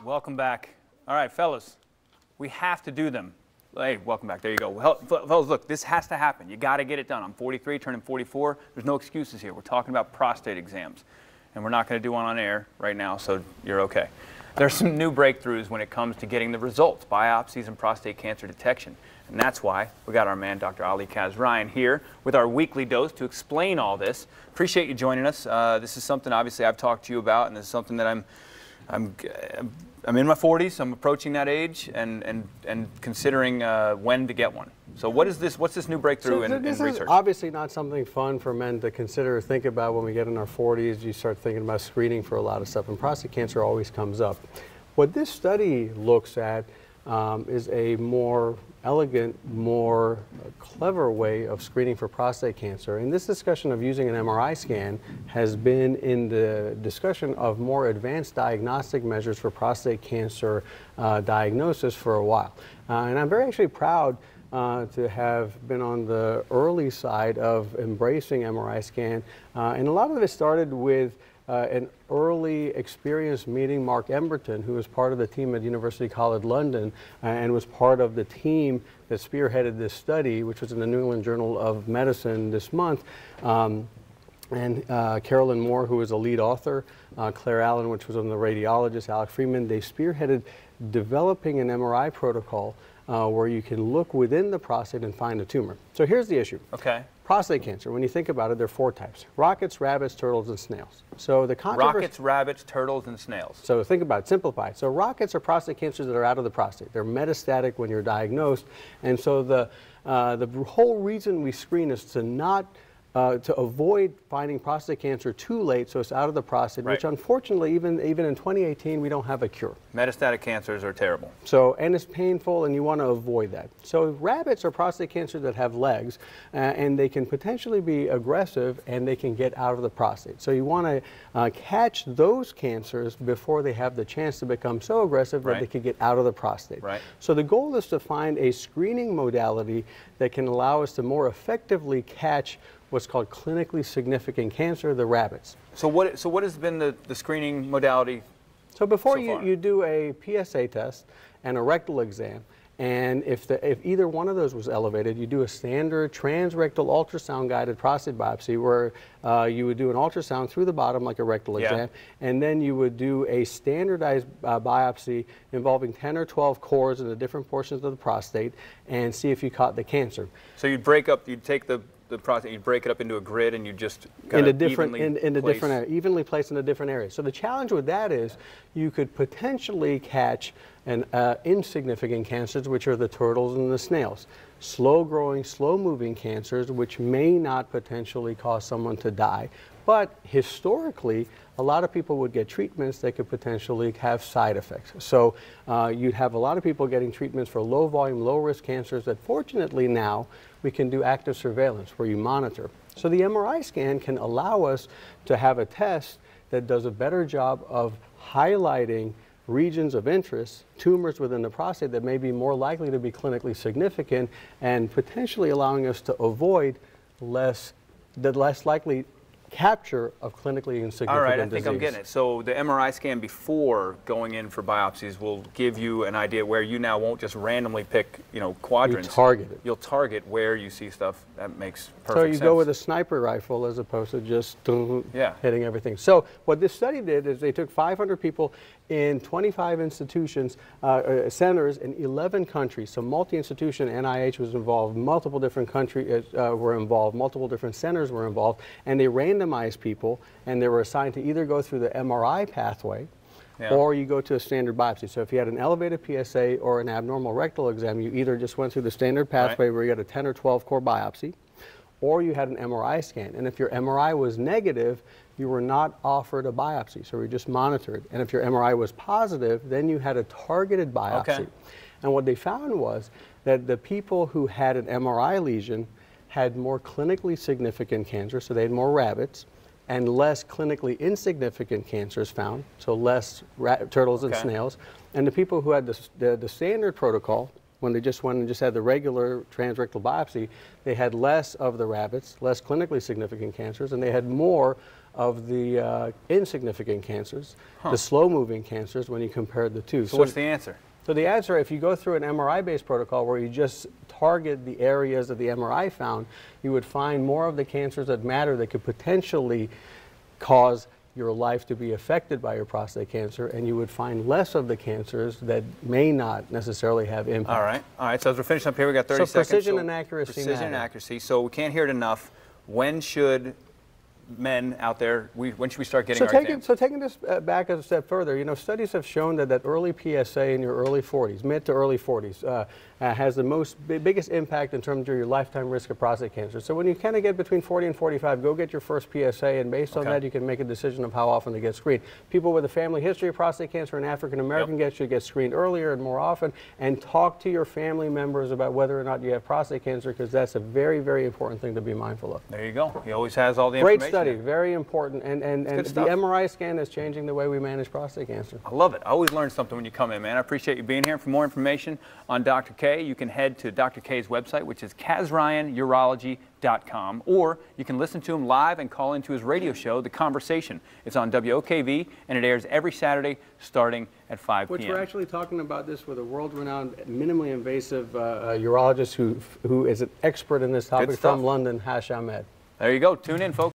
Welcome back. All right, fellas, we have to do them. Hey, welcome back. There you go. Well, fellas, look, this has to happen. You got to get it done. I'm 43, turning 44. There's no excuses here. We're talking about prostate exams, and we're not going to do one on air right now, so you're okay. There's some new breakthroughs when it comes to getting the results, biopsies and prostate cancer detection. And that's why we got our man, Dr. Ali Kazryan, here with our weekly dose to explain all this. Appreciate you joining us. This is something, obviously, I've talked to you about, and this is something that I'm in my 40s. I'm approaching that age, and considering when to get one. So what's this new breakthrough in research? This is obviously not something fun for men to consider or think about when we get in our 40s. You start thinking about screening for a lot of stuff, and prostate cancer always comes up. What this study looks at is a more elegant, more clever way of screening for prostate cancer. And this discussion of using an MRI scan has been in the discussion of more advanced diagnostic measures for prostate cancer diagnosis for a while. And I'm very actually proud to have been on the early side of embracing MRI scan. And a lot of it started with an early experience meeting Mark Emberton, who was part of the team at University College London and was part of the team that spearheaded this study, which was in the New England Journal of Medicine this month. And Carolyn Moore, who was a lead author, Claire Allen, which was one of the radiologists, Alec Freeman, they spearheaded developing an MRI protocol where you can look within the prostate and find a tumor. So here's the issue. Okay. Prostate cancer, when you think about it, there are 4 types: rockets, rabbits, turtles, and snails. So the controversy— Rockets, rabbits, turtles, and snails. So think about it, simplify it. So rockets are prostate cancers that are out of the prostate. They're metastatic when you're diagnosed. And so the whole reason we screen is to not to avoid finding prostate cancer too late, so it's out of the prostate, right, which unfortunately, even in 2018, we don't have a cure. Metastatic cancers are terrible. So, and it's painful, and you want to avoid that. So rabbits are prostate cancers that have legs, and they can potentially be aggressive, and they can get out of the prostate. So you want to catch those cancers before they have the chance to become so aggressive that right, they can get out of the prostate. Right. So the goal is to find a screening modality that can allow us to more effectively catch what's called clinically significant cancer, the rabbits. So what has been the screening modality? So before so you do a PSA test and a rectal exam, and if either one of those was elevated, you do a standard transrectal ultrasound guided prostate biopsy where you would do an ultrasound through the bottom like a rectal exam, and then you would do a standardized biopsy involving 10 or 12 cores in the different portions of the prostate and see if you caught the cancer. So you'd take the prostate, you break it up into a grid, and you just evenly placed in a different area. So the challenge with that is you could potentially catch insignificant cancers, which are the turtles and the snails. Slow-growing, slow-moving cancers, which may not potentially cause someone to die. But historically, a lot of people would get treatments that could potentially have side effects. So you'd have a lot of people getting treatments for low-volume, low-risk cancers that fortunately now we can do active surveillance where you monitor. So the MRI scan can allow us to have a test that does a better job of highlighting regions of interest, tumors within the prostate that may be more likely to be clinically significant, and potentially allowing us to avoid the less likely capture of clinically insignificant disease. All right, I think I'm getting it. So the MRI scan before going in for biopsies will give you an idea where you now won't just randomly pick, quadrants. You target it. You'll target where you see stuff. That makes perfect sense. So you go with a sniper rifle as opposed to just hitting everything. So what this study did is they took 500 people in 25 institutions, centers in 11 countries. So multi-institution, NIH was involved, multiple different countries were involved, multiple different centers were involved, and they randomized people, and they were assigned to either go through the MRI pathway, or you go to a standard biopsy. So if you had an elevated PSA or an abnormal rectal exam, you either just went through the standard pathway where you got a 10 or 12 core biopsy, or you had an MRI scan. And if your MRI was negative, you were not offered a biopsy, so we just monitored. And if your MRI was positive, then you had a targeted biopsy. Okay. And what they found was that the people who had an MRI lesion had more clinically significant cancer, so they had more rabbits, and less clinically insignificant cancers found, so less turtles and snails. And the people who had the standard protocol, when they just went and just had the regular transrectal biopsy, they had less of the rabbits, less clinically significant cancers, and they had more of the insignificant cancers, the slow-moving cancers, when you compare the two. So what's the answer? So the answer, if you go through an MRI-based protocol where you just target the areas that the MRI found, you would find more of the cancers that matter that could potentially cause your life to be affected by your prostate cancer, and you would find less of the cancers that may not necessarily have impact. All right. So as we're finishing up here, we got 30 seconds. Precision and accuracy Precision matter. and accuracy. So we can't hear it enough. When should men out there, when should we start getting our exams? So taking this back a step further, you know, studies have shown that early PSA in your early 40s, mid to early 40s, has the biggest impact in terms of your lifetime risk of prostate cancer. So when you kind of get between 40 and 45, go get your first PSA, and based on that, you can make a decision of how often to get screened. People with a family history of prostate cancer and African American should get screened earlier and more often, and talk to your family members about whether or not you have prostate cancer, because that's a very, very important thing to be mindful of. There you go. He always has all the information. Great study, very important, and the MRI scan is changing the way we manage prostate cancer. I love it. I always learn something when you come in, man. I appreciate you being here. For more information on Dr. K, you can head to Dr. K's website, which is KazRyanUrology.com, or you can listen to him live and call into his radio show, The Conversation. It's on WOKV, and it airs every Saturday starting at 5 p.m. Which we're actually talking about this with a world-renowned, minimally invasive urologist who is an expert in this topic from London, Hash Ahmed. There you go. Tune in, folks.